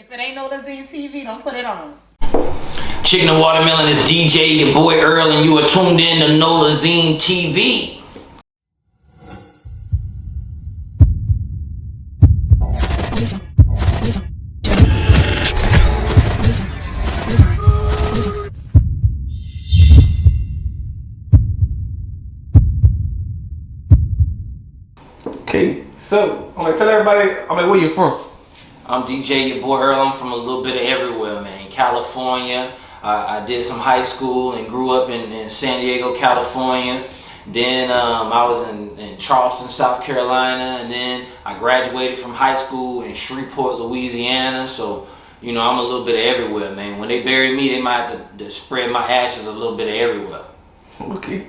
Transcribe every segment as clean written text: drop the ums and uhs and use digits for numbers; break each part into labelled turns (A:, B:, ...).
A: If it ain't Nolazine TV, don't put it on.
B: Chicken and Watermelon is DJ, your boy Earl, and you are tuned in to Nolazine TV.
C: Okay, so I'm gonna tell everybody, where you from?
B: I'm DJ, your boy Earl. I'm from a little bit of everywhere, man. California. I did some high school and grew up in San Diego, California. Then I was in Charleston, South Carolina, and then I graduated from high school in Shreveport, Louisiana. So, you know, I'm a little bit of everywhere, man. When they bury me, they might have to spread my ashes a little bit of everywhere.
C: Okay.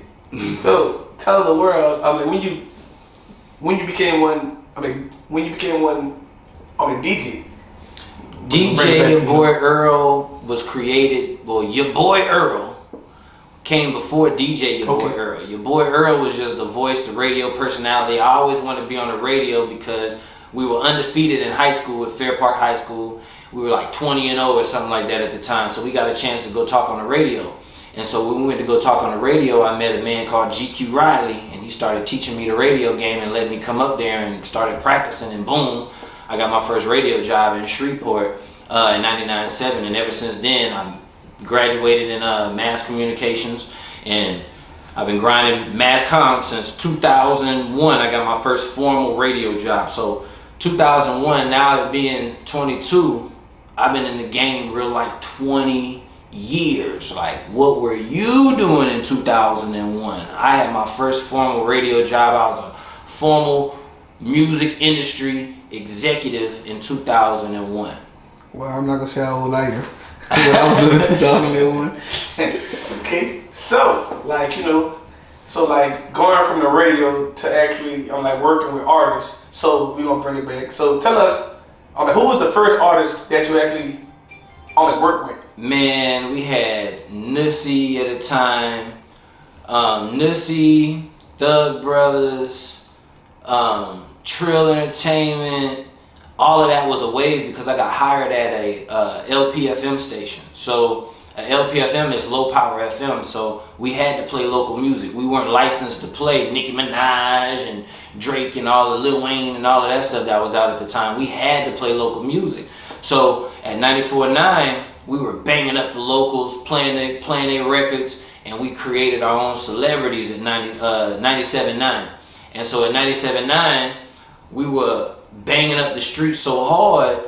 C: So tell the world, when you became one, DJ.
B: DJ, your boy Earl was created. Well, your boy Earl came before DJ, your boy Earl. Your boy Earl was just the voice, the radio personality. I always wanted to be on the radio because we were undefeated in high school at Fair Park High School. We were like 20-0 or something like that at the time. So we got a chance to go talk on the radio. And so when we went to go talk on the radio, I met a man called GQ Riley, and he started teaching me the radio game and let me come up there and started practicing, and boom, I got my first radio job in Shreveport in 99.7, and ever since then I graduated in mass communications, and I've been grinding mass comm since 2001. I got my first formal radio job. So 2001, now it being 22, I've been in the game real life 20 years. Like, what were you doing in 2001? I had my first formal radio job. I was a formal music industry executive in 2001.
C: Well, I'm not gonna say how old I am. I was doing in 2001. Okay, so going from the radio to actually, working with artists. So we're gonna bring it back. So tell us, who was the first artist that you actually worked with?
B: Man, we had Nussy at the time, Nussy, Thug Brothers, Trill Entertainment. All of that was a wave because I got hired at a LPFM station. So LPFM is low power FM, so we had to play local music. We weren't licensed to play Nicki Minaj and Drake and all the Lil Wayne and all of that stuff that was out at the time. We had to play local music. So at 94.9, we were banging up the locals, playing their records, and we created our own celebrities at 97.9. And so at 97.9, we were banging up the streets so hard,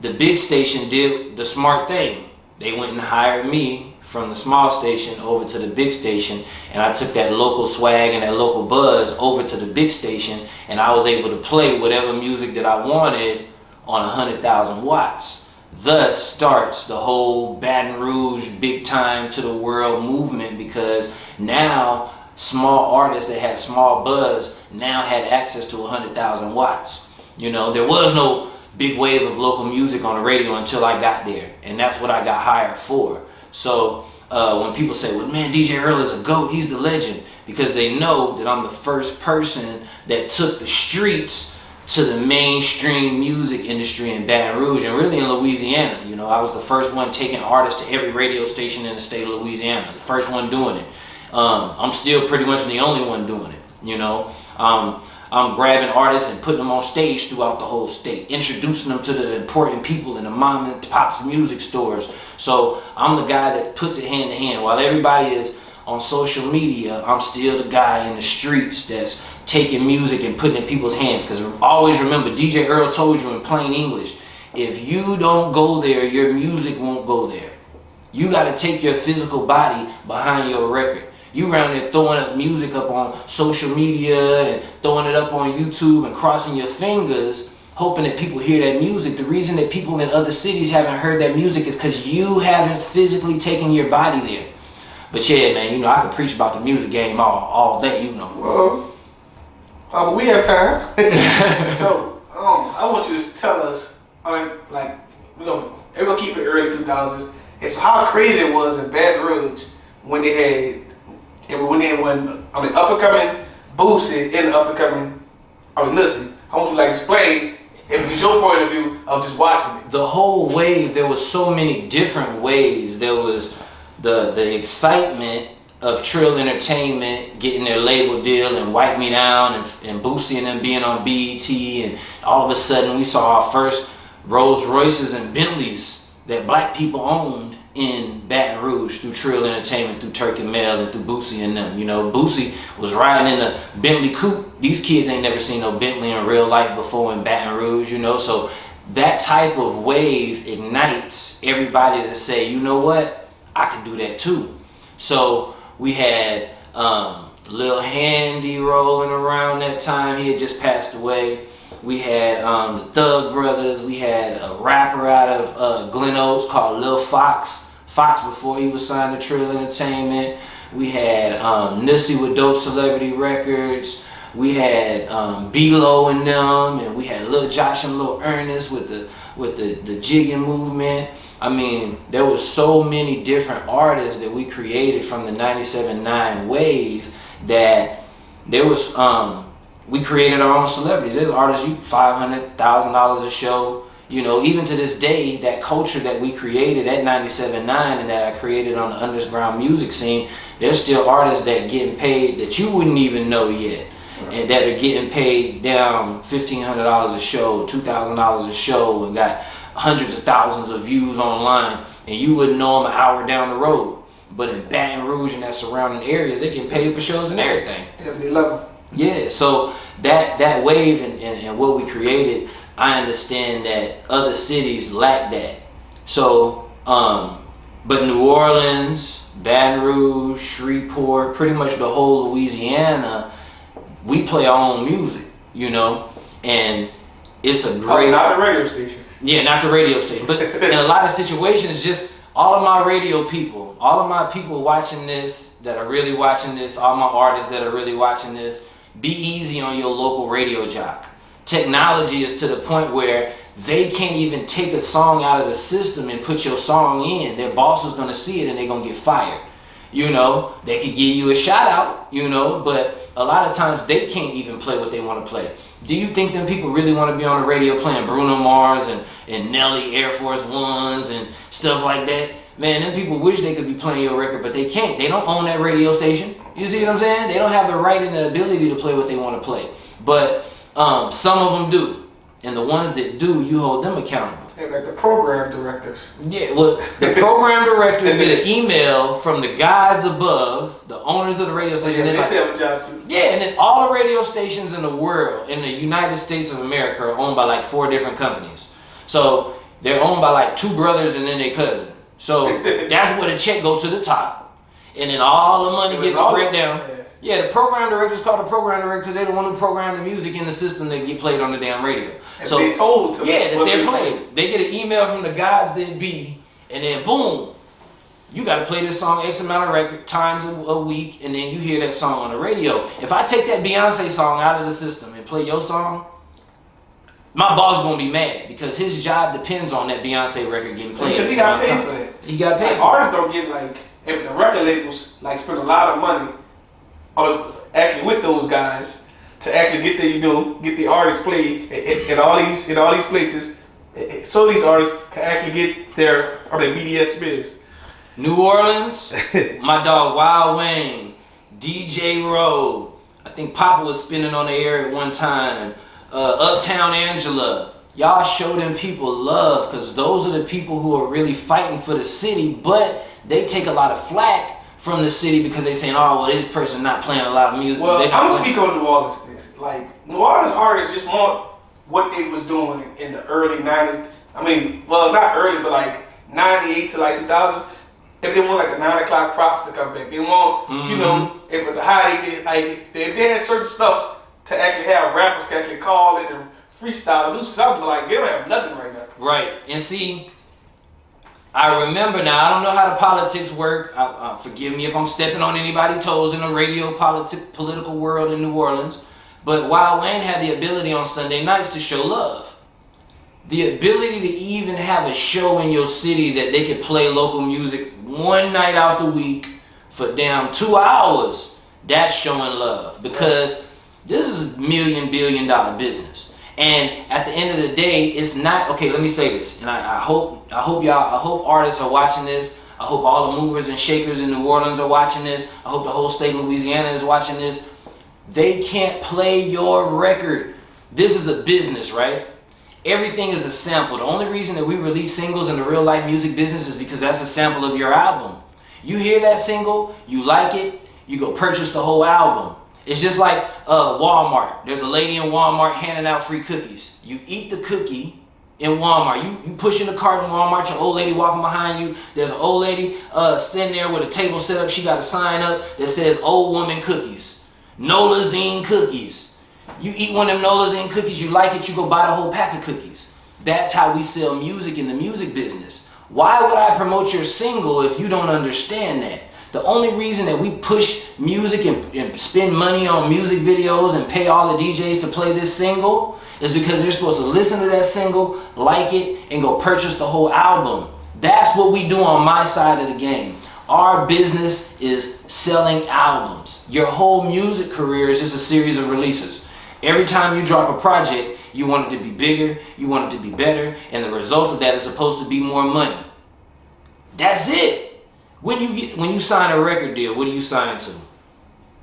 B: the big station did the smart thing. They went and hired me from the small station over to the big station, and I took that local swag and that local buzz over to the big station, and I was able to play whatever music that I wanted on 100,000 watts. Thus starts the whole Baton Rouge big time to the world movement, because now small artists that had small buzz now had access to 100,000 watts. You know, there was no big wave of local music on the radio until I got there, and that's what I got hired for. So when people say, well, man, DJ Earl is a GOAT, he's the legend, because they know that I'm the first person that took the streets to the mainstream music industry in Baton Rouge and really in Louisiana. You know, I was the first one taking artists to every radio station in the state of Louisiana, the first one doing it. I'm still pretty much the only one doing it, you know. I'm grabbing artists and putting them on stage throughout the whole state, introducing them to the important people in the mom and pop's music stores. So I'm the guy that puts it hand to hand. While everybody is on social media, I'm still the guy in the streets that's taking music and putting it in people's hands. Because always remember, DJ Earl told you in plain English, if you don't go there, your music won't go there. You got to take your physical body behind your record. You around there throwing up music up on social media and throwing it up on YouTube and crossing your fingers, hoping that people hear that music. The reason that people in other cities haven't heard that music is because you haven't physically taken your body there. But yeah, man, you know, I could preach about the music game all day, you know.
C: Well, we have time. So, I want you to tell us, we're gonna keep it early 2000s. And so how crazy it was in Baton Rouge when they had up and coming Boosie and up and coming Nussy. I want you to explain It was just your point of view of just watching it.
B: The whole wave, there was so many different waves. There was the excitement of Trill Entertainment getting their label deal and Wipe Me Down and Boosie and them being on BET, and all of a sudden we saw our first Rolls Royces and Bentleys that black people owned in Baton Rouge through Trill Entertainment, through Turkey Mail, and through Boosie and them. You know, Boosie was riding in a Bentley coupe. These kids ain't never seen no Bentley in real life before in Baton Rouge, you know. So that type of wave ignites everybody to say, you know what, I can do that too. So we had Lil Handy rolling around that time. He had just passed away. We had the Thug Brothers. We had a rapper out of Glen Oaks called Lil Fox before he was signed to Trill Entertainment. We had Nissy with Dope Celebrity Records. We had B-Lo and them, and we had Lil Josh and Lil Ernest with the jigging movement. I mean, there was so many different artists that we created from the 97.9 wave that there was we created our own celebrities. There's artists you $500,000 a show. You know, even to this day, that culture that we created at 97.9 and that I created on the underground music scene, there's still artists that getting paid that you wouldn't even know yet, and that are getting paid down $1,500 a show, $2,000 a show, and got hundreds of thousands of views online, and you wouldn't know them an hour down the road. But in Baton Rouge and that surrounding areas, they get paid for shows and everything.
C: Yeah, they love them.
B: Yeah, so that wave and what we created, I understand that other cities lack that. So, but New Orleans, Baton Rouge, Shreveport, pretty much the whole Louisiana, we play our own music, you know, and it's a great...
C: not the radio stations.
B: Yeah, not the radio station. But in a lot of situations, just all of my radio people, all of my people watching this, that are really watching this, all my artists that are really watching this, be easy on your local radio jock. Technology is to the point where they can't even take a song out of the system and put your song in. Their boss is going to see it and they're going to get fired. You know, they could give you a shout out, you know, but a lot of times they can't even play what they want to play. Do you think them people really want to be on the radio playing Bruno Mars and Nelly Air Force Ones and stuff like that? Man, them people wish they could be playing your record, but they can't. They don't own that radio station. You see what I'm saying? They don't have the right and the ability to play what they want to play. But some of them do. And the ones that do, you hold them accountable.
C: Yeah, like the program directors.
B: Yeah, well, the program directors get an email from the gods above, the owners of the radio station.
C: Yeah, they still have a job too.
B: Yeah, and then all the radio stations in the world, in the United States of America, are owned by like 4 different companies. So they're owned by like 2 brothers and then their cousin. So that's where the check go to the top. And then all the money gets spread down. Yeah, the program directors call the program director because they're the one who program the music in the system that get played on the damn radio.
C: And
B: so
C: they told to
B: yeah, that they're played. They get an email from the gods that be, and then boom, you got to play this song X amount of record times a week, and then you hear that song on the radio. If I take that Beyonce song out of the system and play your song, my boss gonna be mad because his job depends on that Beyonce record getting played.
C: Because he got paid for that.
B: He got paid.
C: Like, artists don't get like, if the record labels like spend a lot of money on actually with those guys to actually get the, you know, get the artists played in all these places, so these artists can actually get their BDS space.
B: New Orleans, my dog Wild Wayne, DJ Rowe, I think Papa was spinning on the air at one time. Uptown Angela, y'all show them people love because those are the people who are really fighting for the city, but they take a lot of flack from the city because they saying, oh, well, this person not playing a lot of music.
C: Well, I'm gonna speak on New Orleans things. Like, New Orleans artists just want what they was doing in the early 90s. I mean, well, not early, but like 98 to like 2000s. If they want like the 9 o'clock props to come back, they want, you know, if with the high, if they had certain stuff to actually have rappers can actually call it and freestyle and do something, like they don't have nothing right now.
B: Right, and see, I remember now, I don't know how the politics work. Forgive me if I'm stepping on anybody's toes in the radio political world in New Orleans, but Wild Wayne had the ability on Sunday nights to show love. The ability to even have a show in your city that they could play local music one night out the week for damn 2 hours, that's showing love because this is a $1 billion business. And at the end of the day, it's not okay. Let me say this, and I hope artists are watching this. I hope all the movers and shakers in New Orleans are watching this. I hope the whole state of Louisiana is watching this. They can't play your record. This is a business, right? Everything is a sample. The only reason that we release singles in the real life music business is because that's a sample of your album. You hear that single, you like it, you go purchase the whole album. It's just like Walmart. There's a lady in Walmart handing out free cookies. You eat the cookie in Walmart. You push in the cart in Walmart, your old lady walking behind you. There's an old lady standing there with a table set up. She got a sign up that says old woman cookies. Nolazine cookies. You eat one of them Nolazine cookies, you like it, you go buy the whole pack of cookies. That's how we sell music in the music business. Why would I promote your single if you don't understand that? The only reason that we push music and spend money on music videos and pay all the DJs to play this single is because they're supposed to listen to that single, like it, and go purchase the whole album. That's what we do on my side of the game. Our business is selling albums. Your whole music career is just a series of releases. Every time you drop a project, you want it to be bigger, you want it to be better, and the result of that is supposed to be more money. That's it. When you sign a record deal, what do you sign to?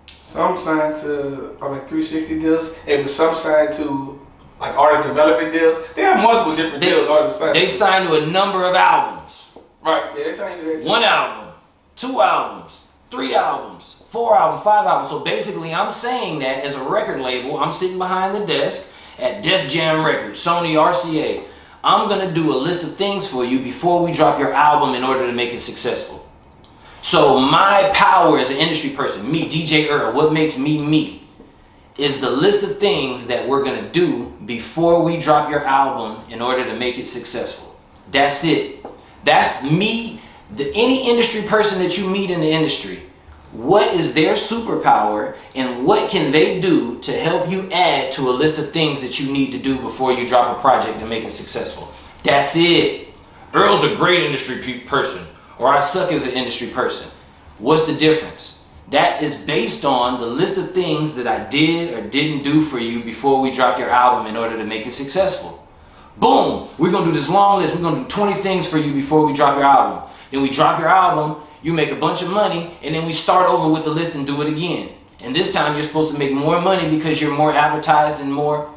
C: Some signed to like 360 deals, and some signed to like artist development deals. They have multiple different deals. Artists sign.
B: They sign to a number of albums.
C: Right. Yeah, they sign to that too.
B: 1 album, 2 albums, 3 albums, 4 albums, 5 albums. So basically, I'm saying that as a record label, I'm sitting behind the desk at Def Jam Records, Sony RCA. I'm gonna do a list of things for you before we drop your album in order to make it successful. So my power as an industry person, me, DJ Earl, what makes me me, is the list of things that we're gonna do before we drop your album in order to make it successful. That's it. That's me, any industry person that you meet in the industry. What is their superpower and what can they do to help you add to a list of things that you need to do before you drop a project and make it successful? That's it. Earl's a great industry person. Or I suck as an industry person. What's the difference? That is based on the list of things that I did or didn't do for you before we dropped your album in order to make it successful. Boom! We're going to do this long list. We're going to do 20 things for you before we drop your album. Then we drop your album, you make a bunch of money, and then we start over with the list and do it again. And this time you're supposed to make more money because you're more advertised and more,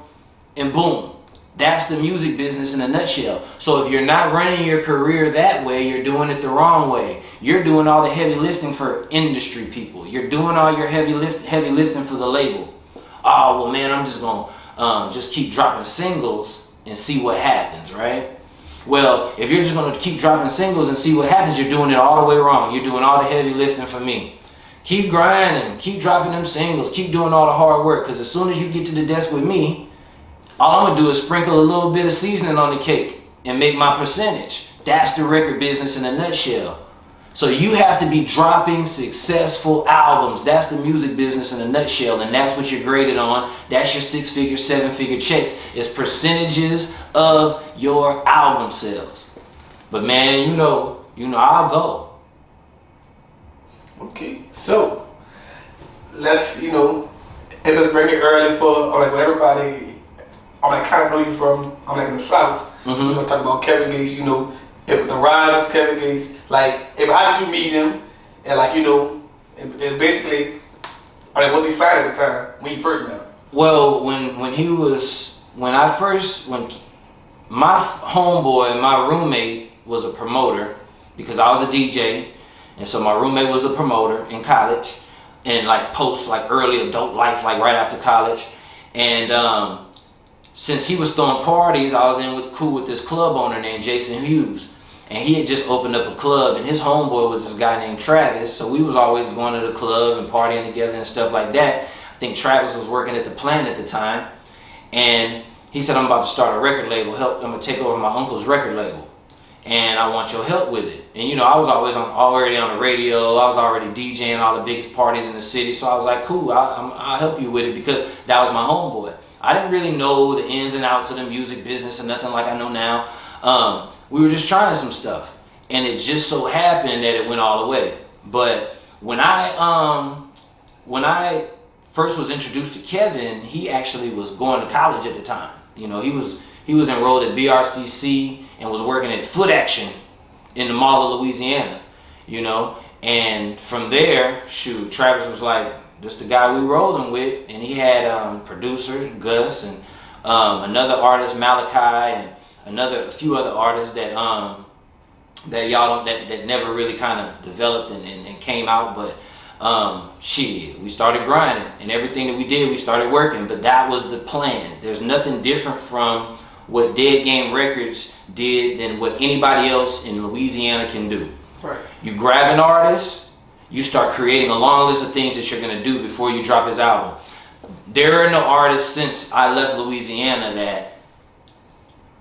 B: and boom. That's the music business in a nutshell. So if you're not running your career that way, you're doing it the wrong way. You're doing all the heavy lifting for industry people. You're doing all your heavy lifting for the label. Oh, well, man, I'm just going to just keep dropping singles and see what happens, right? Well, if you're just going to keep dropping singles and see what happens, you're doing it all the way wrong. You're doing all the heavy lifting for me. Keep grinding. Keep dropping them singles. Keep doing all the hard work, because as soon as you get to the desk with me, all I'm going to do is sprinkle a little bit of seasoning on the cake and make my percentage. That's the record business in a nutshell. So you have to be dropping successful albums. That's the music business in a nutshell, and that's what you're graded on. That's your 6-figure, 7-figure checks. It's percentages of your album sales. But man, you know, I'll go.
C: Okay, so let's, end up bringing it early for like everybody. I kind of know you from, I'm like in the South.
B: Mm-hmm.
C: We're going to talk about Kevin Gates, if the rise of Kevin Gates, like, how did you meet him? And like, and basically, was he signed at the time when you first met him?
B: Well, when my homeboy, my roommate was a promoter because I was a DJ. And so my roommate was a promoter in college and like post like early adult life, like right after college. And, since he was throwing parties, I was cool with this club owner named Jason Hughes. And he had just opened up a club, and his homeboy was this guy named Travis. So we was always going to the club and partying together and stuff like that. I think Travis was working at the plant at the time. And he said, I'm about to start a record label. I'm going to take over my uncle's record label. And I want your help with it. And I was already on the radio. I was already DJing all the biggest parties in the city. So I was like, cool, I'll help you with it, because that was my homeboy. I didn't really know the ins and outs of the music business or nothing like I know now. We were just trying some stuff, and it just so happened that it went all the way. But when I first was introduced to Kevin, he actually was going to college at the time. You know, he was enrolled at BRCC and was working at Foot Action in the Mall of Louisiana. You know, and from there, shoot, Travis was like, "This the guy we rolling with," and he had producer Gus and another artist Malachi and a few other artists that that y'all don't that never really kind of developed and came out, but we started grinding, and everything that we did, we started working. But that was the plan. There's nothing different from what Dead Game Records did than what anybody else in Louisiana can do.
C: Right.
B: You grab an artist, you start creating a long list of things that you're gonna do before you drop his album. There are no artists since I left Louisiana that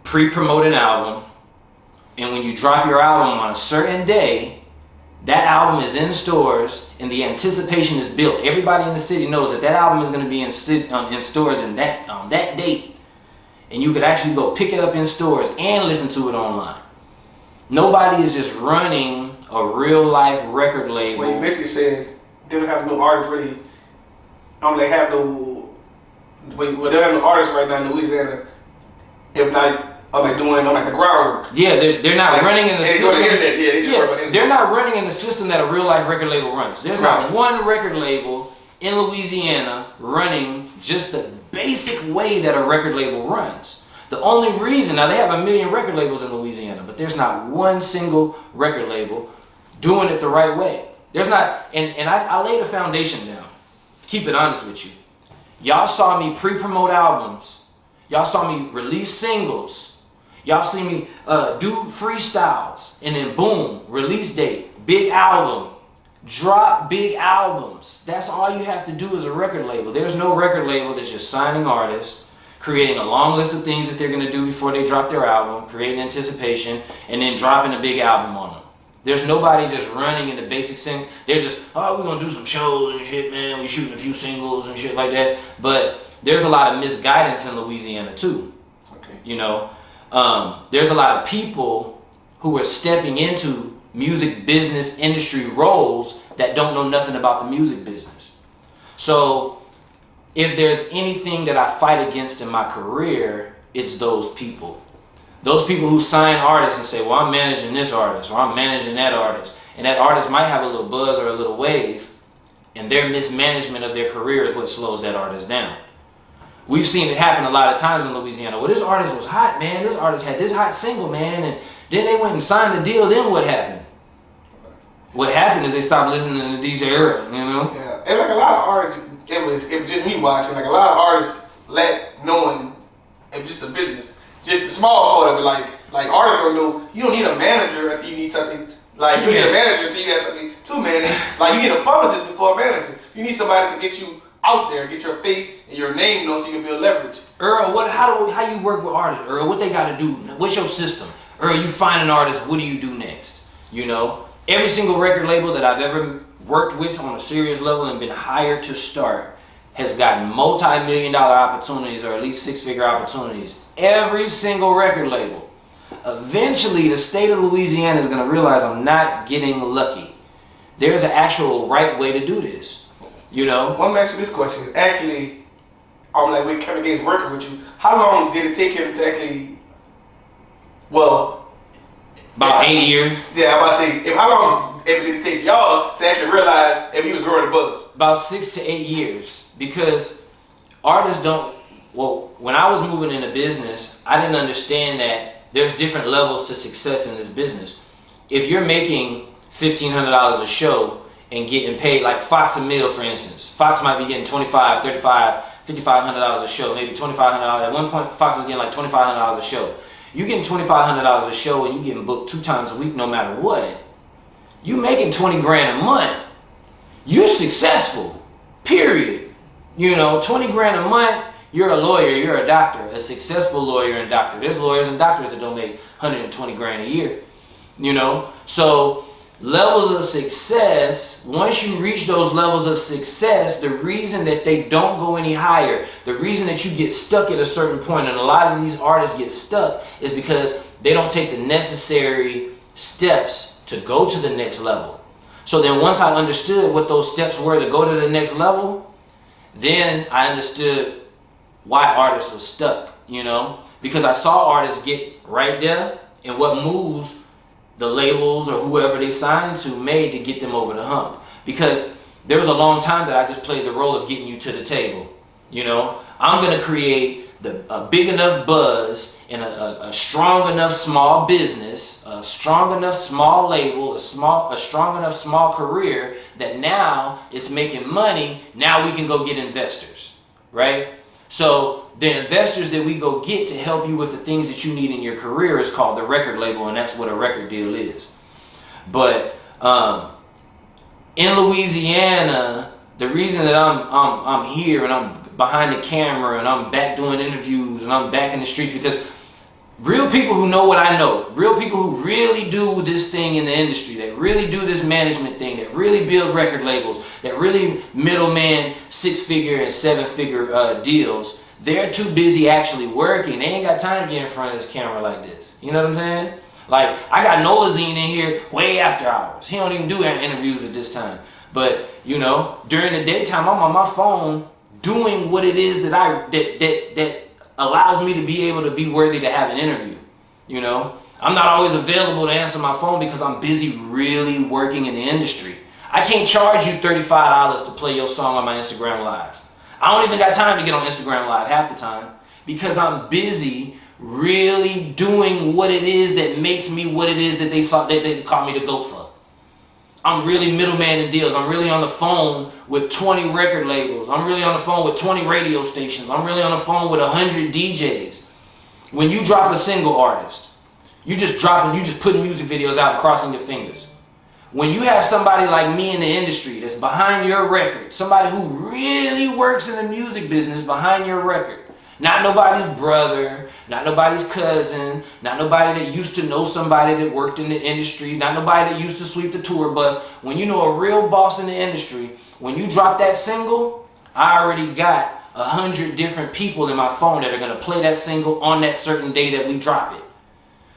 B: pre-promote an album, and when you drop your album on a certain day, that album is in stores and the anticipation is built. Everybody in the city knows that album is going to be in stores on that date, and you could actually go pick it up in stores and listen to it online. Nobody is just running a real life record label.
C: Well, you basically said they don't have no artists really. They have no. Well, they don't have no artists right now in Louisiana. If not. Doing the groundwork.
B: Yeah, they're not running in the system.
C: Go to the internet.
B: They're not running in the system that a real life record label runs. There's not one record label in Louisiana running just the basic way that a record label runs. The only reason, now they have 1 million record labels in Louisiana, but there's not one single record label doing it the right way. There's not, and I laid a foundation down. Keep it honest with you. Y'all saw me pre-promote albums. Y'all saw me release singles. Y'all see me do freestyles, and then boom, release date, big album, drop big albums. That's all you have to do as a record label. There's no record label that's just signing artists, creating a long list of things that they're gonna do before they drop their album, creating anticipation, and then dropping a big album on them. There's nobody just running in the basic thing. They're just, we're gonna do some shows and shit, man. We're shooting a few singles and shit like that. But there's a lot of misguidance in Louisiana too.
C: Okay.
B: You know, there's a lot of people who are stepping into music business industry roles that don't know nothing about the music business. So if there's anything that I fight against in my career, it's those people. Those people who sign artists and say, well, I'm managing this artist or I'm managing that artist. And that artist might have a little buzz or a little wave, and their mismanagement of their career is what slows that artist down. We've seen it happen a lot of times in Louisiana. Well, this artist was hot, man. This artist had this hot single, man. And then they went and signed a deal. Then what happened? What happened is they stopped listening to DJ Earl, you know?
C: Yeah. And like a lot of artists, it was just me watching. Like a lot of artists lack knowing it was just the business. Just the small part of it. Like artists don't know, you don't need a manager until you need something. Like you need a manager until you have something to manage. Like you get a publicist before a manager. You need somebody to get you out there, get your face and your name known so you can build leverage.
B: Earl, how you work with artists? Earl, what they got to do? What's your system? Earl, you find an artist, what do you do next? You know, every single record label that I've ever worked with on a serious level and been hired to start has gotten multi-million-dollar opportunities or at least six-figure opportunities. Every single record label. Eventually, the state of Louisiana is going to realize I'm not getting lucky. There's an actual right way to do this. You know?
C: Well, let me ask you this question. Actually, like when Kevin Gates working with you, how long did it take him to actually,
B: about 8 years.
C: Yeah, I'm about to say, how long did it take y'all to actually realize if he was growing the buzz?
B: About 6 to 8 years. Because artists when I was moving into business, I didn't understand that there's different levels to success in this business. If you're making $1,500 a show, and getting paid like Fox a meal, for instance. Fox might be getting $25, $35, $5,500 a show, maybe $2,500. At one point, Fox was getting like $2,500 a show. You getting $2,500 a show and you getting booked 2 times a week, no matter what. You making 20 grand a month. You're successful. Period. You know, 20 grand a month. You're a lawyer. You're a doctor. A successful lawyer and doctor. There's lawyers and doctors that don't make 120 grand a year. You know, so. Levels of success, once you reach those levels of success, the reason that they don't go any higher, the reason that you get stuck at a certain point, and a lot of these artists get stuck, is because they don't take the necessary steps to go to the next level. So then once I understood what those steps were to go to the next level, then I understood why artists were stuck. you know, because I saw artists get right there, and what moves the labels or whoever they signed to made to get them over the hump. Because there was a long time that I just played the role of getting you to the table. You know, I'm gonna create a big enough buzz and a strong enough small business, a strong enough small label, a strong enough small career that now it's making money. Now we can go get investors, right? So the investors that we go get to help you with the things that you need in your career is called the record label, and that's what a record deal is. But in Louisiana, the reason that I'm here and I'm behind the camera and I'm back doing interviews and I'm back in the streets, because real people who know what I know, real people who really do this thing in the industry, that really do this management thing, that really build record labels, that really middleman 6-figure and 7-figure deals, they're too busy actually working. They ain't got time to get in front of this camera like this. You know what I'm saying? Like, I got Nolazine in here way after hours. He don't even do interviews at this time. But, you know, during the daytime, I'm on my phone doing what it is that allows me to be able to be worthy to have an interview. You know, I'm not always available to answer my phone because I'm busy really working in the industry. I can't charge you $35 to play your song on my Instagram Live. I don't even got time to get on Instagram Live half the time because I'm busy really doing what it is that makes me what it is that they call me the GOAT for. I'm really middleman in deals. I'm really on the phone with 20 record labels. I'm really on the phone with 20 radio stations. I'm really on the phone with 100 DJs. When you drop a single artist, you just putting music videos out and crossing your fingers. When you have somebody like me in the industry that's behind your record, somebody who really works in the music business behind your record, not nobody's brother, not nobody's cousin, not nobody that used to know somebody that worked in the industry, not nobody that used to sweep the tour bus. When you know a real boss in the industry, when you drop that single, I already got 100 different people in my phone that are gonna play that single on that certain day that we drop it.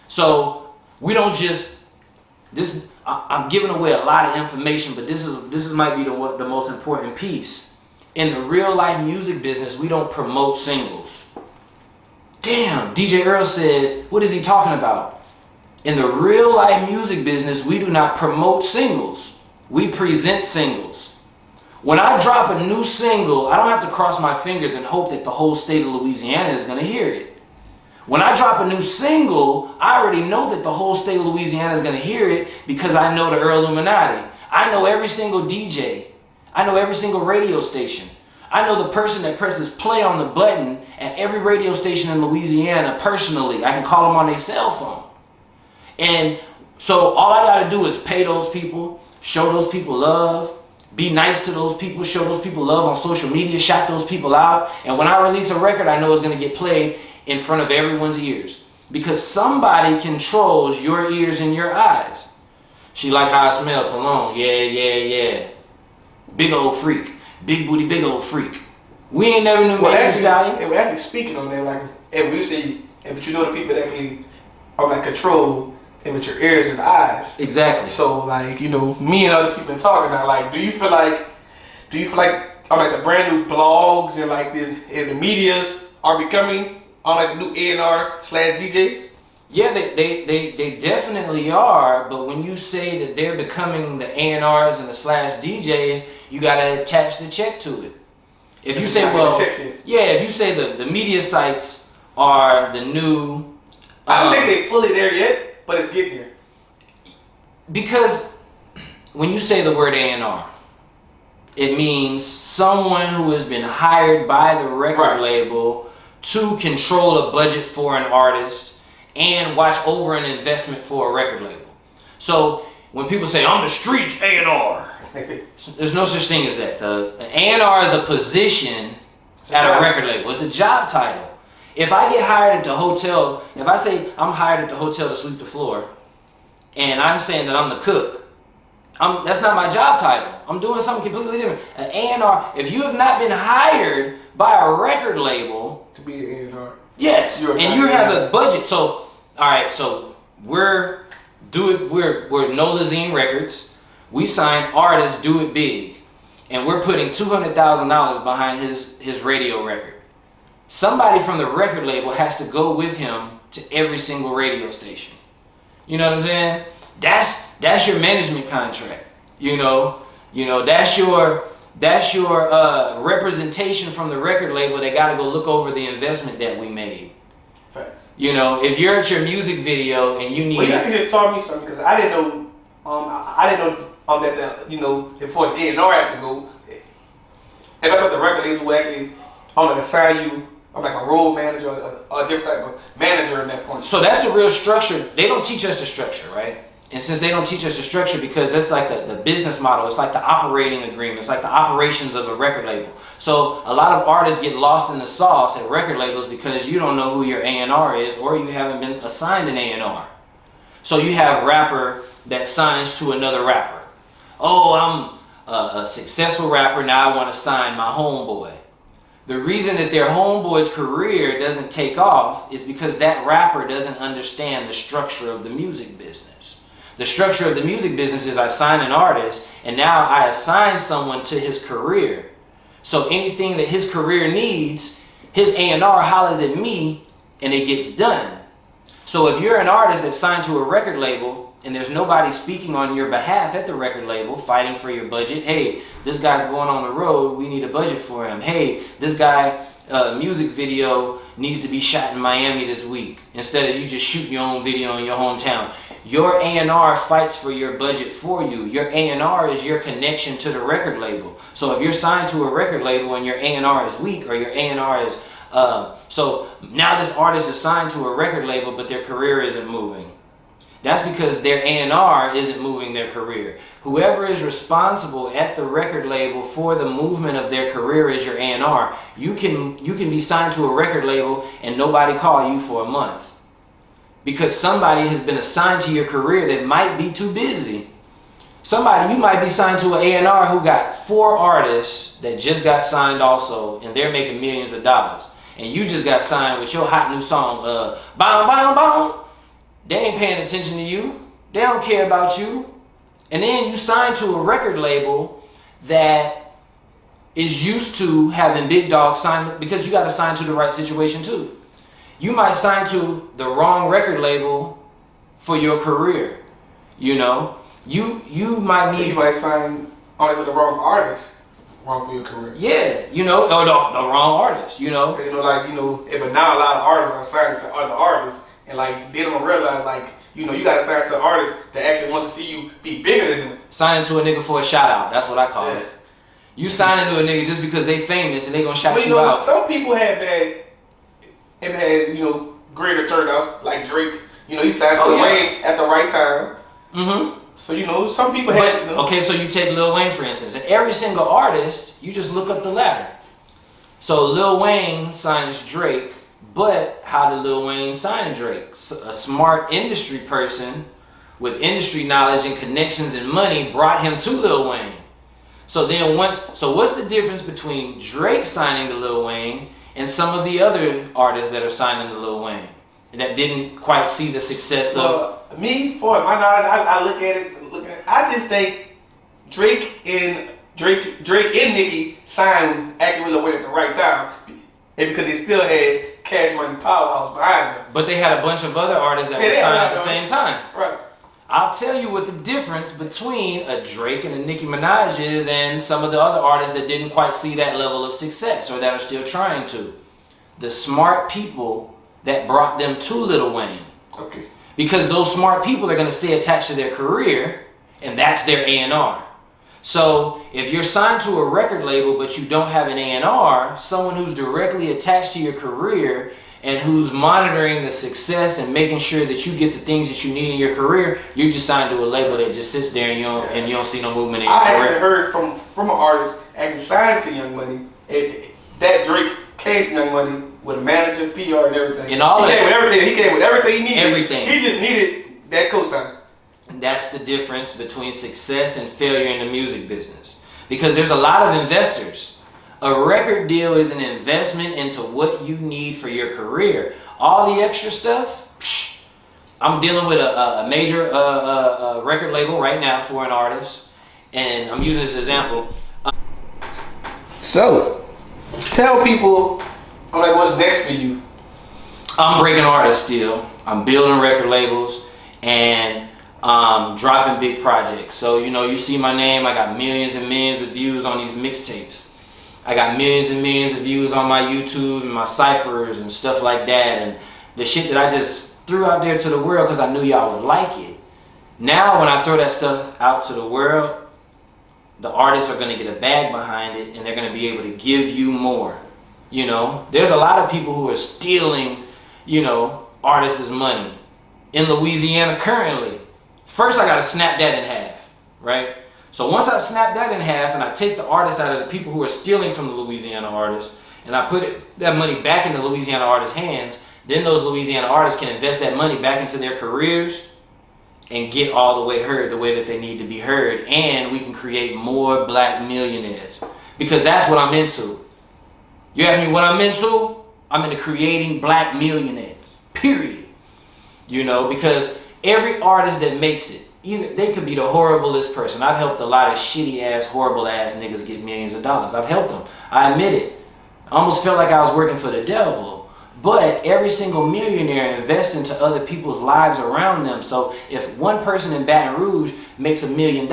B: So we don't just, I'm giving away a lot of information, but this might be the most important piece. In the real life music business, we don't promote singles. Damn, DJ Earl said, what is he talking about? In the real life music business, we do not promote singles. We present singles. When I drop a new single, I don't have to cross my fingers and hope that the whole state of Louisiana is gonna hear it. When I drop a new single, I already know that the whole state of Louisiana is gonna hear it because I know the Earl Illuminati. I know every single DJ. I know every single radio station. I know the person that presses play on the button at every radio station in Louisiana personally. I can call them on their cell phone. And so all I gotta do is pay those people, show those people love, be nice to those people, show those people love on social media, shout those people out. And when I release a record, I know it's gonna get played in front of everyone's ears. Because somebody controls your ears and your eyes. She like how I smell, cologne, yeah. Big old freak. Big booty, big old freak. We ain't never knew Megan Thee Stallion.
C: And we're actually speaking on that, like, and we say, but you know the people that actually are like control and with your ears and eyes.
B: Exactly.
C: So like, you know, me and other people been talking now, like, do you feel like on like the brand new blogs and like the medias are becoming on like new A&R/DJs?
B: Yeah, they definitely are, but when you say that they're becoming the A&Rs and the /DJs, you gotta attach the check to it. If you say, if you say the media sites are the new...
C: I don't think they're fully there yet, but it's getting there.
B: Because when you say the word A&R, it means someone who has been hired by the record label to control a budget for an artist and watch over an investment for a record label. So when people say, on the streets, A&R, there's no such thing as that. The A&R is a position at a record label. It's a job title. If I get hired at the hotel, if I say I'm hired at the hotel to sweep the floor, and I'm saying that I'm the cook, that's not my job title. I'm doing something completely different. An A&R, if you have not been hired by a record label
C: to be an A&R,
B: yes, and you have a budget. So, all right, so we're Nolazine Records. We sign artists, Do It Big, and we're putting $200,000 behind his radio record. somebody from the record label has to go with him to every single radio station. You know what I'm saying? That's your management contract. That's your representation from the record label. They got to go look over the investment that we made.
C: Facts.
B: If you're at your music video and you need,
C: well, you can just taught me something because I didn't know. I didn't know that before the A&R had to go. And I thought the record label would actually assign you like a role manager or a different type of manager at that point.
B: So that's the real structure. They don't teach us the structure, right? And since they don't teach us the structure, because that's like the business model, it's like the operating agreement, it's like the operations of a record label. So a lot of artists get lost in the sauce at record labels because you don't know who your A&R is, or you haven't been assigned an A&R. So you have rapper that signs to another rapper. Oh, I'm a successful rapper, now I want to sign my homeboy. The reason that their homeboy's career doesn't take off is because that rapper doesn't understand the structure of the music business. The structure of the music business is I sign an artist and now I assign someone to his career. So anything that his career needs, his A&R hollers at me and it gets done. So if you're an artist that's signed to a record label and there's nobody speaking on your behalf at the record label fighting for your budget, hey, this guy's going on the road, we need a budget for him. Hey, this guy music video needs to be shot in Miami this week instead of you just shooting your own video in your hometown. Your A&R fights for your budget for you. Your A&R is your connection to the record label. So if you're signed to a record label and your A&R is weak or your A&R is so now this artist is signed to a record label but their career isn't moving. That's because their A&R isn't moving their career. Whoever is responsible at the record label for the movement of their career is your A&R. You can be signed to a record label and nobody call you for a month because somebody has been assigned to your career that might be too busy. You might be signed to an A&R who got 4 artists that just got signed also, and they're making millions of dollars. And you just got signed with your hot new song, Bow, Bow, Bow. They ain't paying attention to you. They don't care about you. And then you sign to a record label that is used to having big dogs sign, because you got to sign to the right situation too. You might sign to the wrong record label for your career. You might need.
C: You might sign only to the wrong artist. Wrong for your career.
B: Yeah, or the wrong artist.
C: But now a lot of artists are signing to other artists. And they don't realize you gotta sign to an artist that actually wants to see you be bigger than them.
B: Signing to a nigga for a shout out, that's what I call it. You signing to a nigga just because they famous and they gonna shout you out.
C: Some people have greater turnouts like Drake. He signed to Lil Wayne at the right time. Mm-hmm. So some people have.
B: Okay, so you take Lil Wayne for instance, and every single artist, you just look up the ladder. So Lil Wayne signs Drake. But how did Lil Wayne sign Drake? A smart industry person with industry knowledge and connections and money brought him to Lil Wayne. So what's the difference between Drake signing to Lil Wayne and some of the other artists that are signing to Lil Wayne that didn't quite see the success of?
C: Me, for my knowledge, I look at it. I just think Drake and Nicki signed actually with Lil Wayne at the right time, and because they still had Cash Money powerhouse behind them.
B: But they had a bunch of other artists that were signed at the same time.
C: Right.
B: I'll tell you what the difference between a Drake and a Nicki Minaj is and some of the other artists that didn't quite see that level of success or that are still trying to. The smart people that brought them to Lil Wayne.
C: Okay.
B: Because those smart people are going to stay attached to their career, and that's their A&R. So if you're signed to a record label but you don't have an A&R, someone who's directly attached to your career and who's monitoring the success and making sure that you get the things that you need in your career, you're just signed to a label that just sits there and you don't see no movement in your career.
C: I haven't heard from an artist actually signed to Young Money that Drake came to Young Money with a manager, PR, and everything.
B: And all
C: he came with everything. He came with everything he needed.
B: Everything.
C: He just needed that cosign.
B: And that's the difference between success and failure in the music business. Because there's a lot of investors. A record deal is an investment into what you need for your career. All the extra stuff, I'm dealing with a major record label right now for an artist. And I'm using this example.
C: So, tell people I'm like, what's next for you?
B: I'm breaking artists still. I'm building record labels and dropping big projects. So, you know, you see my name, I got millions and millions of views on these mixtapes. I got millions and millions of views on my YouTube and my ciphers and stuff like that. And the shit that I just threw out there to the world because I knew y'all would like it. Now, when I throw that stuff out to the world, the artists are going to get a bag behind it and they're going to be able to give you more. You know, there's a lot of people who are stealing, you know, artists' money in Louisiana currently. First, I got to snap that in half, right? So once I snap that in half and I take the artists out of the people who are stealing from the Louisiana artists and I put that money back in the Louisiana artists' hands, then those Louisiana artists can invest that money back into their careers and get all the way heard the way that they need to be heard, and we can create more black millionaires. Because that's what I'm into. You ask me what I'm into? I'm into creating black millionaires, period. You know, because every artist that makes it, either they could be the horriblest person. I've helped a lot of shitty ass, horrible ass niggas get millions of dollars. I've helped them. I admit it. I almost felt like I was working for the devil. But every single millionaire invests into other people's lives around them. So if one person in Baton Rouge makes $1 million,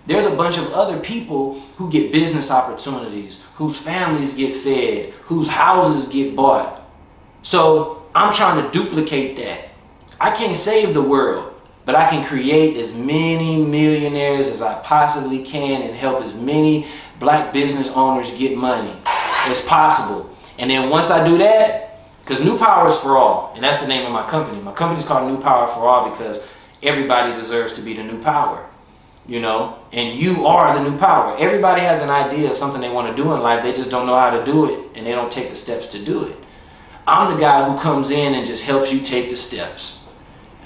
B: there's a bunch of other people who get business opportunities, whose families get fed, whose houses get bought. So I'm trying to duplicate that. I can't save the world, but I can create as many millionaires as I possibly can and help as many black business owners get money as possible. And then once I do that, because New Power is for all, and that's the name of my company. My company's called New Power for All because everybody deserves to be the new power, you know? And you are the new power. Everybody has an idea of something they want to do in life. They just don't know how to do it, and they don't take the steps to do it. I'm the guy who comes in and just helps you take the steps.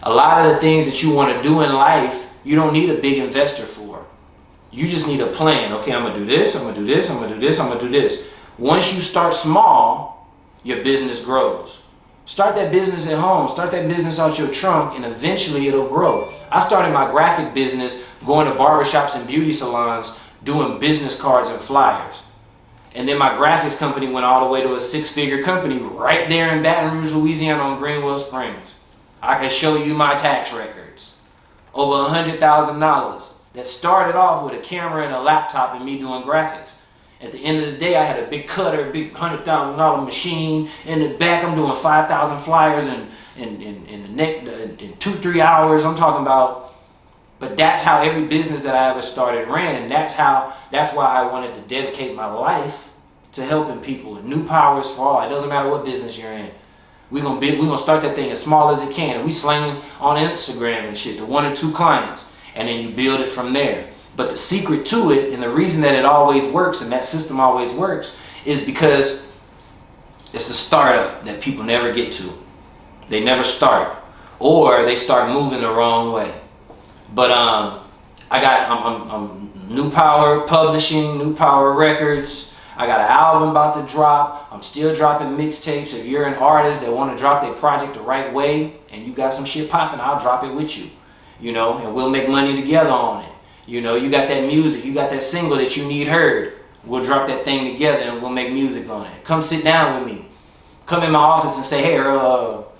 B: A lot of the things that you want to do in life, you don't need a big investor for. You just need a plan. Okay, I'm going to do this, I'm going to do this, I'm going to do this, I'm going to do this. Once you start small, your business grows. Start that business at home. Start that business out your trunk, and eventually it'll grow. I started my graphic business going to barbershops and beauty salons, doing business cards and flyers. And then my graphics company went all the way to a 6-figure company right there in Baton Rouge, Louisiana on Greenwell Springs. I can show you my tax records. Over $100,000 that started off with a camera and a laptop and me doing graphics. At the end of the day, I had a big cutter, a big $100,000 machine. In the back, I'm doing 5,000 flyers in 2-3 hours. I'm talking about, but that's how every business that I ever started ran, and that's why I wanted to dedicate my life to helping people. New Powers for All. It doesn't matter what business you're in. We're gonna start that thing as small as it can, and we slang on Instagram and shit to 1 or 2 clients, and then you build it from there. But the secret to it, and the reason that it always works and that system always works, is because it's a startup that people never get to. They never start, or they start moving the wrong way. But I'm New Power Publishing, New Power Records. I got an album about to drop. I'm still dropping mixtapes. If you're an artist that want to drop their project the right way and you got some shit popping, I'll drop it with you. You know, and we'll make money together on it. You know, you got that music, you got that single that you need heard. We'll drop that thing together and we'll make music on it. Come sit down with me. Come in my office and say, hey, Earl,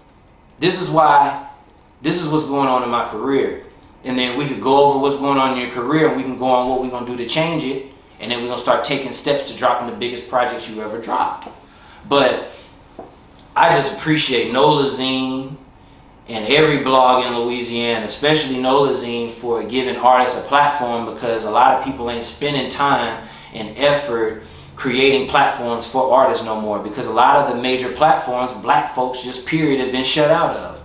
B: this is what's going on in my career. And then we could go over what's going on in your career, and we can go on what we're going to do to change it. And then we're going to start taking steps to dropping the biggest projects you ever dropped. But I just appreciate Nolazine and every blog in Louisiana, especially Nolazine, for giving artists a platform, because a lot of people ain't spending time and effort creating platforms for artists no more, because a lot of the major platforms, black folks just period, have been shut out of.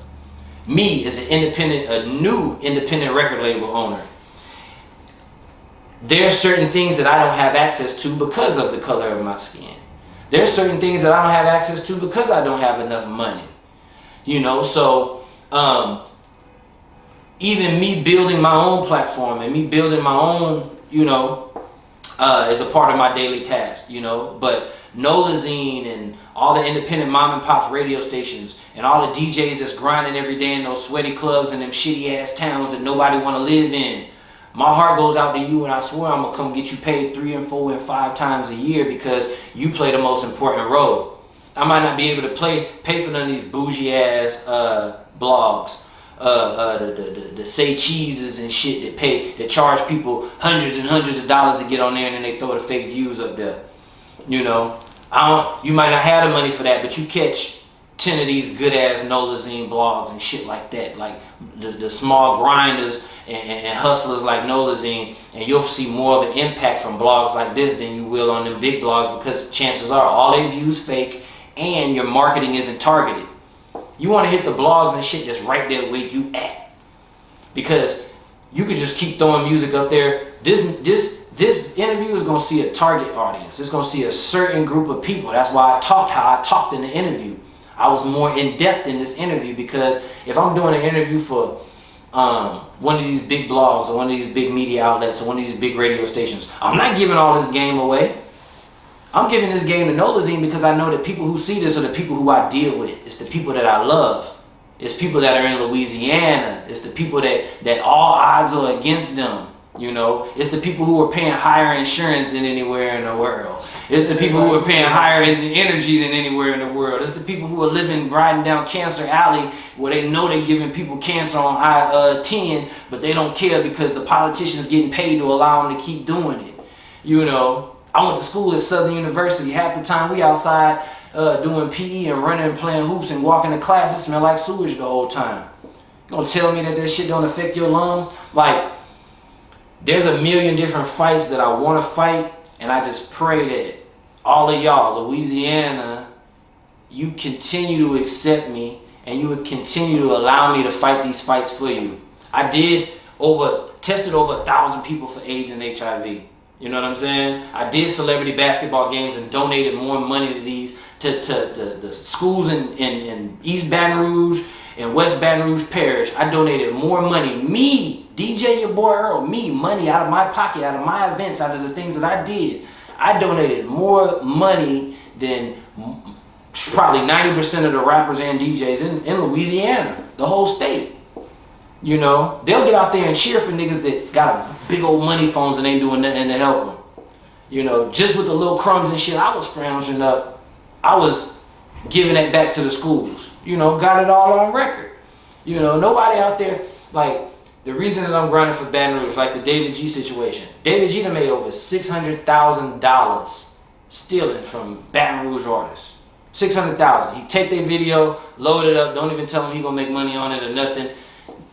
B: Me as a new independent record label owner, there's certain things that I don't have access to because of the color of my skin. There's certain things that I don't have access to because I don't have enough money. You know, so even me building my own platform and me building my own, you know, is a part of my daily task, you know. But Nolazine and all the independent mom and pops radio stations and all the DJs that's grinding every day in those sweaty clubs in them shitty ass towns that nobody want to live in, my heart goes out to you, and I swear I'm gonna come get you paid 3 and 4 and 5 times a year, because you play the most important role. I might not be able to pay for none of these bougie ass blogs. The say cheeses and shit that charge people hundreds and hundreds of dollars to get on there, and then they throw the fake views up there. You know, you might not have the money for that, but you catch 10 of these good ass Nolazine blogs and shit like that, like the small grinders and hustlers like Nolazine, and you'll see more of an impact from blogs like this than you will on them big blogs, because chances are all they views fake and your marketing isn't targeted. You want to hit the blogs and shit that's right there where you at, because you could just keep throwing music up there. This interview is gonna see a target audience. It's gonna see a certain group of people. That's why I talked how I talked in the interview. I was more in depth in this interview, because if I'm doing an interview for one of these big blogs or one of these big media outlets or one of these big radio stations, I'm not giving all this game away. I'm giving this game to Nolazine because I know that people who see this are the people who I deal with. It's the people that I love. It's people that are in Louisiana. It's the people that all odds are against them. You know, it's the people who are paying higher insurance than anywhere in the world. It's the people who are paying higher in energy than anywhere in the world. It's the people who are riding down Cancer Alley where they know they're giving people cancer on I-10, but they don't care because the politicians getting paid to allow them to keep doing it. You know, I went to school at Southern University. Half the time we outside doing PE and running and playing hoops and walking to class, it smelled like sewage the whole time. You gonna tell me that shit don't affect your lungs? Like, there's a million different fights that I want to fight, and I just pray that all of y'all, Louisiana, you continue to accept me and you would continue to allow me to fight these fights for you. I tested over 1,000 people for AIDS and HIV. You know what I'm saying? I did celebrity basketball games and donated more money to these to the schools in East Baton Rouge and West Baton Rouge Parish. I donated more money. Me, DJ your boy Earl, money out of my pocket, out of my events, out of the things that I did. I donated more money than probably 90% of the rappers and DJs in Louisiana, the whole state. You know, they'll get out there and cheer for niggas that got big old money phones and ain't doing nothing to help them. You know, just with the little crumbs and shit I was scrounging up, I was giving that back to the schools. You know, got it all on record. You know, nobody out there, like, the reason that I'm grinding for Baton Rouge, like the David G situation. David G done made over $600,000 stealing from Baton Rouge artists. $600,000. He take their video, load it up, don't even tell him he gonna make money on it or nothing.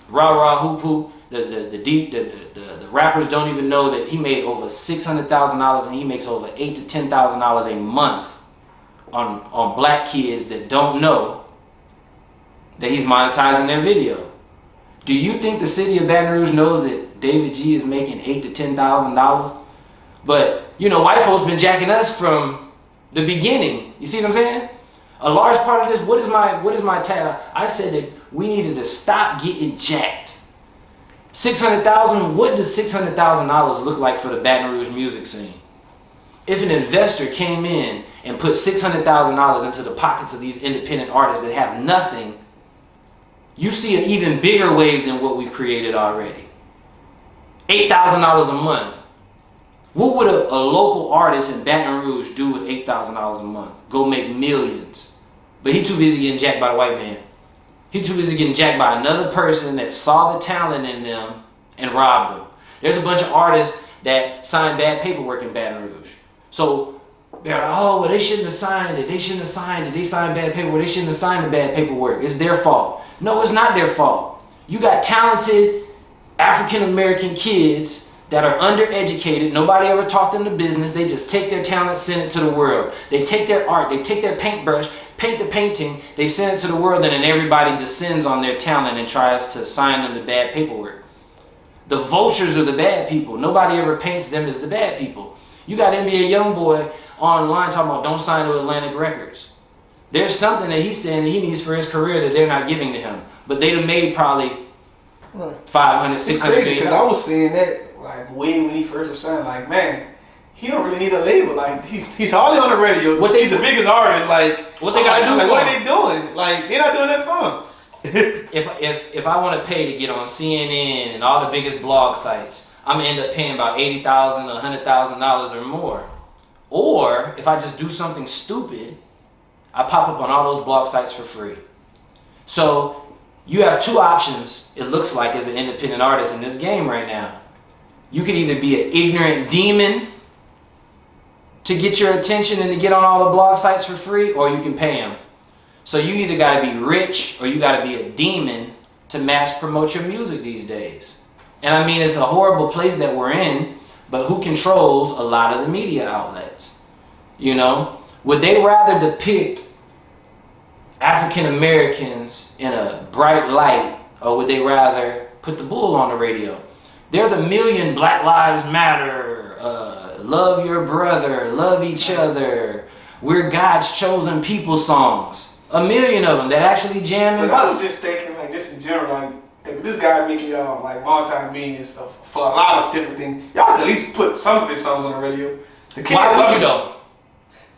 B: Rah rah hoop hoop. The rappers don't even know that he made over $600,000 and he makes over $8,000 to $10,000 a month on black kids that don't know that he's monetizing their video. Do you think the city of Baton Rouge knows that David G is making $8,000 to $10,000? But you know, white folks been jacking us from the beginning. You see what I'm saying? A large part of this, what is my tag? I said that we needed to stop getting jacked. $600,000, what does $600,000 look like for the Baton Rouge music scene? If an investor came in and put $600,000 into the pockets of these independent artists that have nothing, you see an even bigger wave than what we've created already. $8,000 a month. What would a local artist in Baton Rouge do with $8,000 a month? Go make millions. But he too busy getting jacked by the white man. He too busy getting jacked by another person that saw the talent in them and robbed them. There's a bunch of artists that signed bad paperwork in Baton Rouge. So they're like, oh, well, they shouldn't have signed it. They shouldn't have signed it. They signed bad paperwork. They shouldn't have signed the bad paperwork. It's their fault. No, it's not their fault. You got talented African-American kids that are undereducated. Nobody ever taught them the business. They just take their talent, send it to the world. They take their art, they take their paintbrush, paint the painting, they send it to the world, and then everybody descends on their talent and tries to sign them to bad paperwork. The vultures are the bad people. Nobody ever paints them as the bad people. You got NBA Youngboy online talking about don't sign to Atlantic Records. There's something that he's saying that he needs for his career that they're not giving to him. But they'd have made probably $500, $600 million.
C: Because I was seeing that like way when he first was signed. Like, man, he don't really need a label. Like, he's hardly on the radio. He's the biggest artist. Like,
B: what they gotta do?
C: Like, what are they doing? Like, they're not doing that for him.
B: if I want to pay to get on CNN and all the biggest blog sites, I'm gonna end up paying about $80,000 or $100,000 or more. Or if I just do something stupid, I pop up on all those blog sites for free. So you have two options, it looks like, as an independent artist in this game right now. You could either be an ignorant demon to get your attention and to get on all the blog sites for free, or you can pay them. So you either got to be rich or you got to be a demon to mass promote your music these days. And I mean, it's a horrible place that we're in, but who controls a lot of the media outlets? You know, would they rather depict African Americans in a bright light, or would they rather put the bull on the radio? There's a million Black Lives Matter, love your brother, love each other, we're God's chosen people songs. A million of them that actually jam and
C: I was just thinking, like, just in general, like, if this guy making y'all like multi-millions for a lot of different things, y'all could at least put some of his songs on the radio.
B: Why would you though?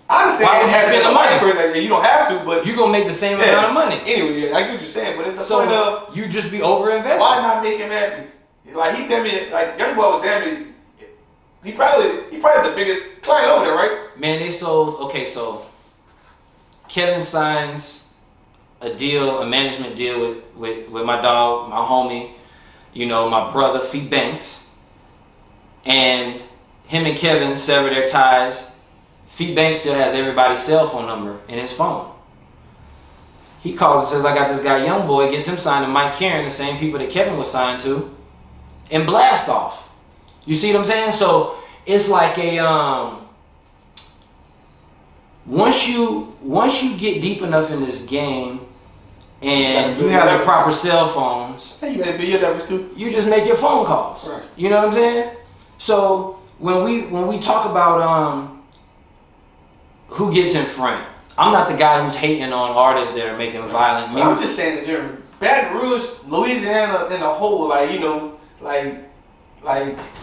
C: I understand.
B: Why would you spend the money?
C: Person, you don't have to, but
B: you're gonna make the same amount of money.
C: Anyway, I get what you're saying, but it's the point of
B: you just be over-invested.
C: Why not make him happy? Like he damn near, like Young Boy was damn near. He probably the biggest client over there, right?
B: Man, they sold. Okay, so Kevin signs a management deal with my dog, my homie, you know, my brother, Feet Banks, and him and Kevin sever their ties. Feet Banks still has everybody's cell phone number in his phone. He calls and says, I got this guy, Young Boy, gets him signed to Mike Karen, the same people that Kevin was signed to, and blast off. You see what I'm saying? So it's like a once you get deep enough in this game and you have the proper cell phones,
C: you better be your leverage too.
B: You just make your phone calls.
C: Right.
B: You know what I'm saying? So when we talk about who gets in front, I'm not the guy who's hating on artists that are making violent music.
C: I'm just saying that you're Baton Rouge, Louisiana, in the whole, like, you know, like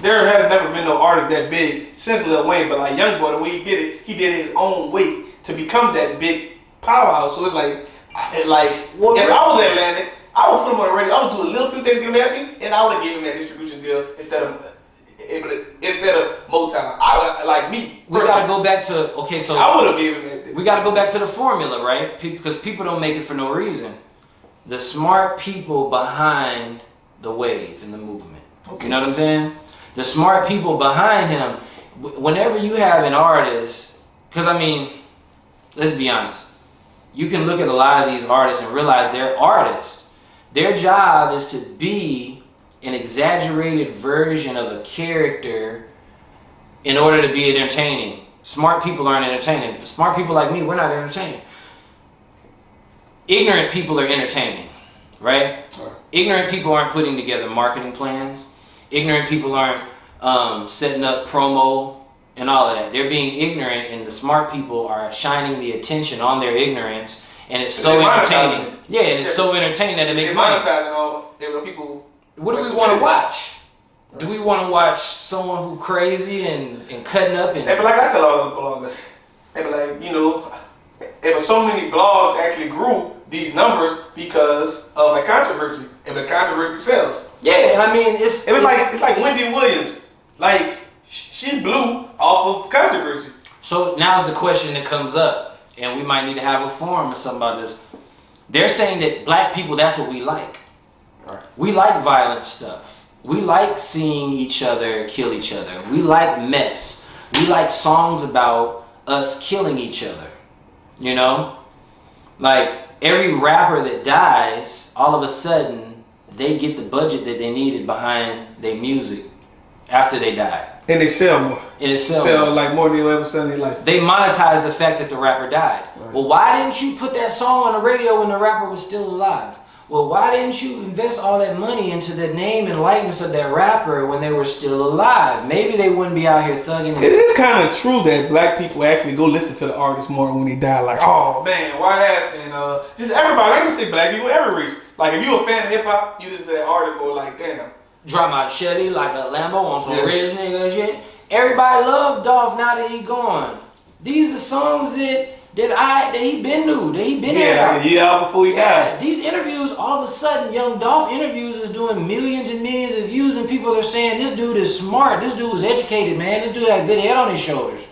C: there has never been no artist that big since Lil Wayne, but like Young Boy, the way he did it his own way to become that big powerhouse. So it's like if I was Atlantic, I would put him on the radio. I would do a little few things to get him happy, and I would have given him that distribution deal instead of Motown. I would, like me.
B: We gotta go back to so
C: I would have given him that.
B: We gotta go back to the formula, right? Because people don't make it for no reason. The smart people behind the wave and the movement. Okay. You know what I'm saying? The smart people behind him. Whenever you have an artist, because I mean, let's be honest. You can look at a lot of these artists and realize they're artists. Their job is to be an exaggerated version of a character in order to be entertaining. Smart people aren't entertaining. Smart people like me, we're not entertaining. Ignorant people are entertaining, right? Ignorant people aren't putting together marketing plans. Ignorant people aren't setting up promo and all of that. They're being ignorant, and the smart people are shining the attention on their ignorance, and it's so entertaining. Yeah, and it's so entertaining that it makes money.
C: Monetizing all people.
B: What do we want to watch? Do we want to watch someone who crazy and cutting up and?
C: They be like, I tell all the bloggers. They be like, you know, if so many blogs actually grew these numbers because of a controversy, if a controversy sells.
B: Yeah, and I mean it's
C: like Wendy Williams, like she blew off of controversy.
B: So now's the question that comes up, and we might need to have a forum or something about this. They're saying that black people, that's what we like. Right. We like violent stuff. We like seeing each other kill each other. We like mess. We like songs about us killing each other. You know? Like every rapper that dies, all of a sudden, they get the budget that they needed behind their music after they die.
C: And they sell more.
B: And it sell more.
C: Like more than they'll ever sell in their life.
B: They monetize the fact that the rapper died. Right. Well, why didn't you put that song on the radio when the rapper was still alive? Well, why didn't you invest all that money into the name and likeness of that rapper when they were still alive? Maybe they wouldn't be out here thugging.
C: It is kind of true that black people actually go listen to the artists more when they die. Like, oh man, what happened? Just everybody, like you say, black people, every race. Like, if you a fan of hip hop, you listen to that artist, go like, damn.
B: Drop my Chevy like a Lambo on some rich nigga shit. Everybody love Dolph now that he gone. These are songs that he been new, that he been
C: like a year out before he died.
B: These interviews, all of a sudden, Young Dolph interviews is doing millions and millions of views, and people are saying this dude is smart, this dude was educated, man, this dude had a good head on his shoulders.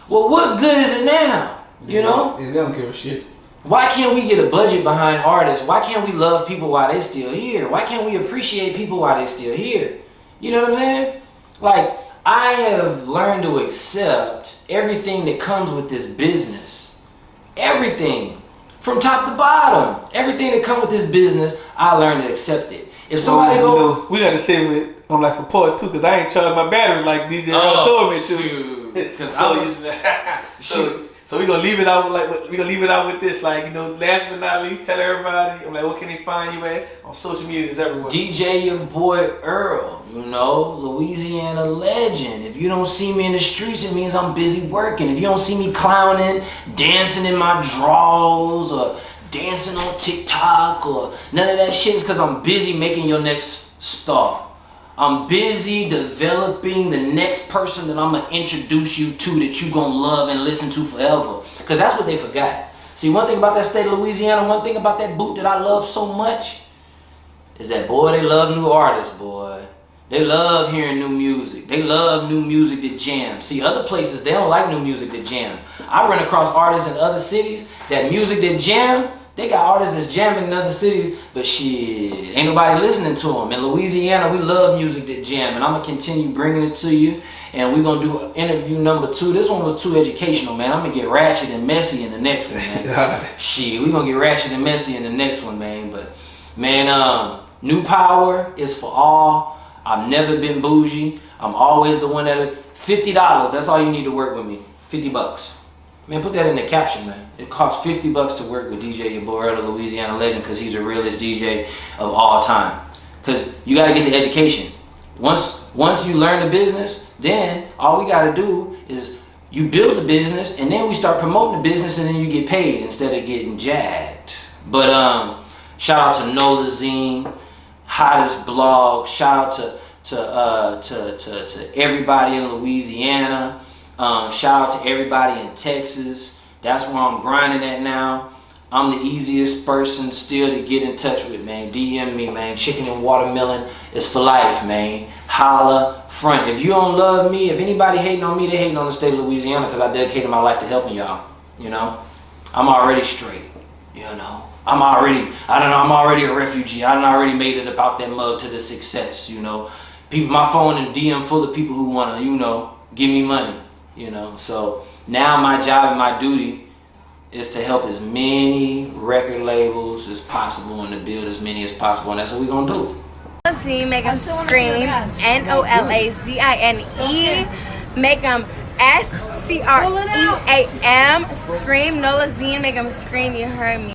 B: Well, what good is it now? You know?
C: Yeah, they don't give a shit.
B: Why can't we get a budget behind artists? Why can't we love people while they still here? Why can't we appreciate people while they still here? You know what I'm saying? Like, I have learned to accept everything that comes with this business. Everything. From top to bottom. Everything that comes with this business, I learned to accept it. If somebody
C: we gotta save it. I'm like for part 2 because I ain't charged my batteries like DJ Earl told me to. So we gonna leave it out with this, like, you know, last but not least, tell everybody. I'm like, what can they find you at on social media? Is everywhere.
B: DJ your boy Earl, you know, Louisiana legend. If you don't see me in the streets, it means I'm busy working. If you don't see me clowning, dancing in my drawers, or dancing on TikTok, or none of that shit, is because I'm busy making your next star. I'm busy developing the next person that I'm going to introduce you to that you going to love and listen to forever. Because that's what they forgot. See, one thing about that state of Louisiana, one thing about that boot that I love so much is that, boy, they love new artists, boy. They love hearing new music. They love new music that jam. See, other places, they don't like new music that jam. I run across artists in other cities that music that jam, they got artists that's jamming in other cities, but shit, ain't nobody listening to them. In Louisiana, we love music that jam, and I'm going to continue bringing it to you, and we're going to do interview number 2. This one was too educational, man. I'm going to get ratchet and messy in the next one, man. Shit, we're going to get ratchet and messy in the next one, man. But, man, new power is for all. I've never been bougie. I'm always the one that, $50, that's all you need to work with me, $50. Man, put that in the caption, man. It costs $50 to work with DJ your boy Earl, the Louisiana legend, because he's the realest DJ of all time. Because you got to get the education. Once you learn the business, then all we got to do is you build the business, and then we start promoting the business, and then you get paid instead of getting jacked. But shout out to Nolazine, hottest blog. Shout out to everybody in Louisiana. Shout out to everybody in Texas. That's where I'm grinding at now. I'm the easiest person still to get in touch with, man. DM me, man. Chicken and watermelon is for life, man. Holla front. If you don't love me, if anybody hating on me, they hating on the state of Louisiana, because I dedicated my life to helping y'all. You know, I'm already straight. You know, I'm already a refugee. I done already made it about that mug to the success. You know, people, my phone and DM full of people who wanna, you know, give me money. You know, so now my job and my duty is to help as many record labels as possible and to build as many as possible, and that's what we're gonna do.
D: Nolazine, make them scream. Nolazine, make them SCREAM. Scream. Nolazine, make them scream. You heard me.